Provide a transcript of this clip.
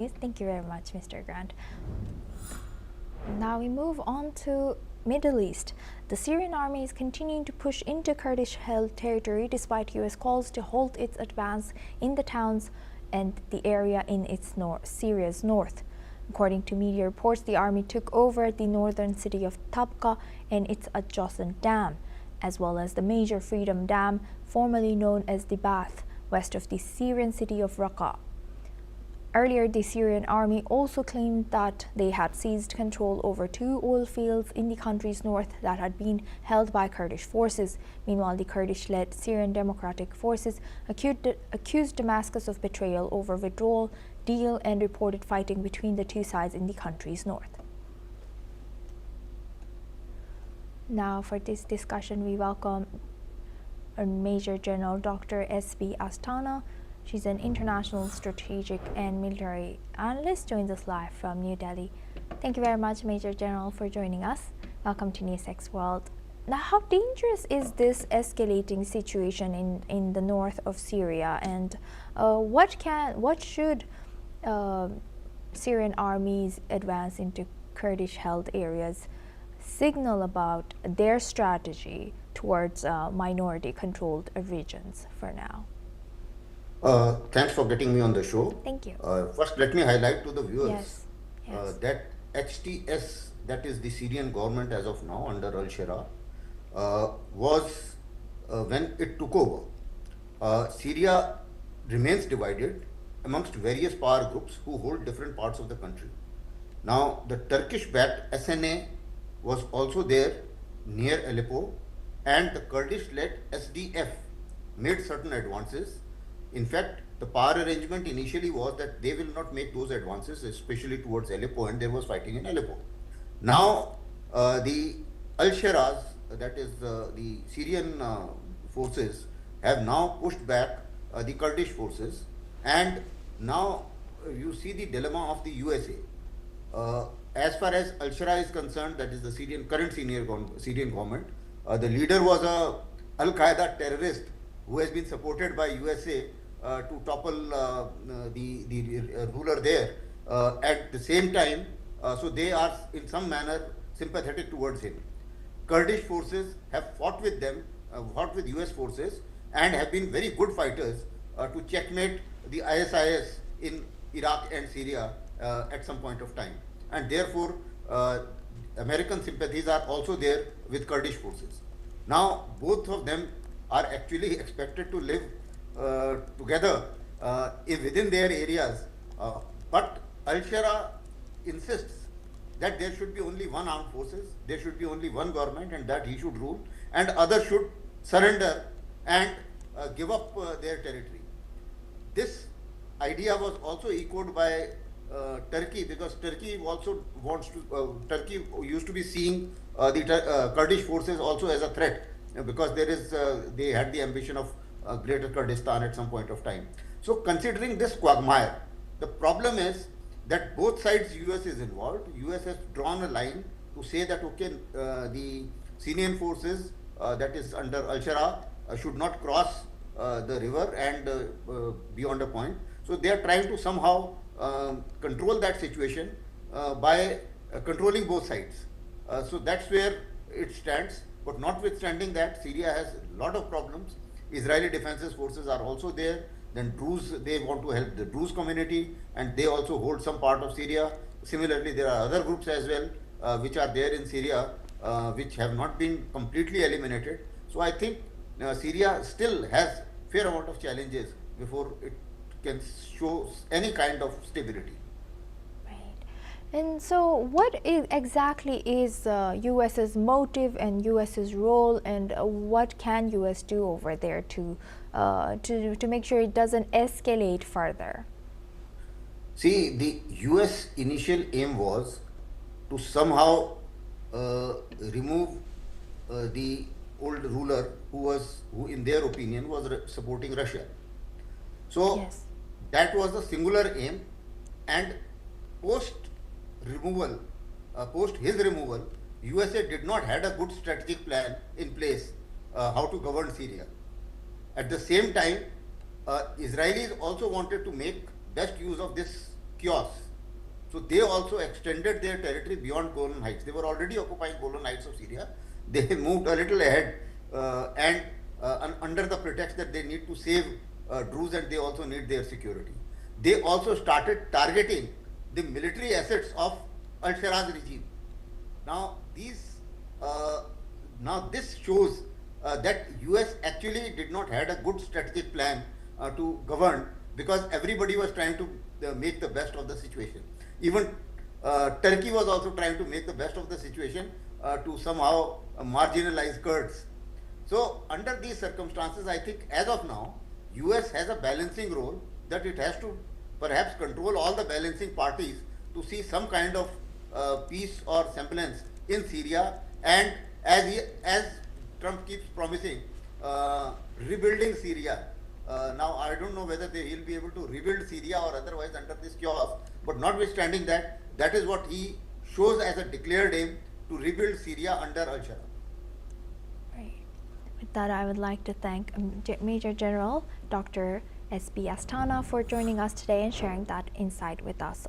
Thank you very much, Mr. Grant. Now we move on to Middle East. The Syrian army is continuing to push into Kurdish-held territory despite U.S. calls to halt its advance in the towns and the area in Syria's north. According to media reports, the army took over the northern city of Tabqa and its adjacent dam, as well as the major Freedom Dam, formerly known as the Bath, west of the Syrian city of Raqqa. Earlier, the Syrian army also claimed that they had seized control over 2 oil fields in the country's north that had been held by Kurdish forces. Meanwhile, the Kurdish-led Syrian Democratic Forces accused Damascus of betrayal over withdrawal deal and reported fighting between the two sides in the country's north. Now, for this discussion, we welcome Major General Dr. S.B. Astana. She's an international strategic and military analyst, joins us live from New Delhi. Thank you very much, Major General, for joining us. Welcome to NewsX World. Now, how dangerous is this escalating situation in the north of Syria, and what should Syrian armies advance into Kurdish-held areas signal about their strategy towards minority-controlled regions for now? Thanks for getting me on the show. Thank you. First, let me highlight to the viewers Yes. that HTS, that is the Syrian government as of now under al-Shara, was when it took over. Syria remains divided amongst various power groups who hold different parts of the country. Now, the Turkish-backed SNA was also there near Aleppo, and the Kurdish-led SDF made certain advances. In fact, the power arrangement initially was that they will not make those advances, especially towards Aleppo, and there was fighting in Aleppo. Now, the al-Sharas, that is the Syrian forces, have now pushed back the Kurdish forces, and now you see the dilemma of the USA. As far as al-Shara is concerned, that is the current Syrian government, the leader was a Al-Qaeda terrorist who has been supported by USA to topple the ruler there. At the same time, so they are in some manner sympathetic towards him. Kurdish forces have fought with them, fought with US forces, and have been very good fighters to checkmate the ISIS in Iraq and Syria at some point of time. And therefore, American sympathies are also there with Kurdish forces. Now, both of them are actually expected to live together within their areas, but al-Shara insists that there should be only one armed forces, there should be only one government, and that he should rule, and others should surrender and give up their territory. This idea was also echoed by Turkey, because Turkey also wants to, Turkey used to be seeing the Kurdish forces also as a threat, because they had the ambition of Greater Kurdistan at some point of time. So considering this quagmire, the problem is that both sides US is involved. US has drawn a line to say that, okay, the Syrian forces that is under al-Shara should not cross the river and beyond a point. So they are trying to somehow control that situation by controlling both sides. So that's where it stands. But notwithstanding that, Syria has a lot of problems. Israeli defenses forces are also there. Then Druze, they want to help the Druze community, and they also hold some part of Syria. Similarly, there are other groups as well which are there in Syria, which have not been completely eliminated. So I think Syria still has fair amount of challenges before it can show any kind of stability. And so what exactly is US's motive and US's role, and what can US do over there to make sure it doesn't escalate further? See, the US initial aim was to somehow remove the old ruler who in their opinion was supporting Russia. So yes, that was the singular aim, and post his removal, USA did not had a good strategic plan in place how to govern Syria. At the same time, Israelis also wanted to make best use of this chaos. So they also extended their territory beyond Golan Heights. They were already occupying Golan Heights of Syria. They moved a little ahead and under the pretext that they need to save Druze and they also need their security. They also started targeting the military assets of al-Sharaz regime. Now this shows that US actually did not had a good strategic plan to govern, because everybody was trying to make the best of the situation. Even Turkey was also trying to make the best of the situation to somehow marginalize Kurds. So under these circumstances, I think as of now, US has a balancing role, that it has to perhaps control all the balancing parties to see some kind of peace or semblance in Syria. And as Trump keeps promising, rebuilding Syria. Now I don't know whether he'll be able to rebuild Syria or otherwise under this chaos, but notwithstanding that, that is what he shows as a declared aim, to rebuild Syria under al-Sharaa. Right. With that, I would like to thank Major General Dr. S.B. Astana for joining us today and sharing that insight with us on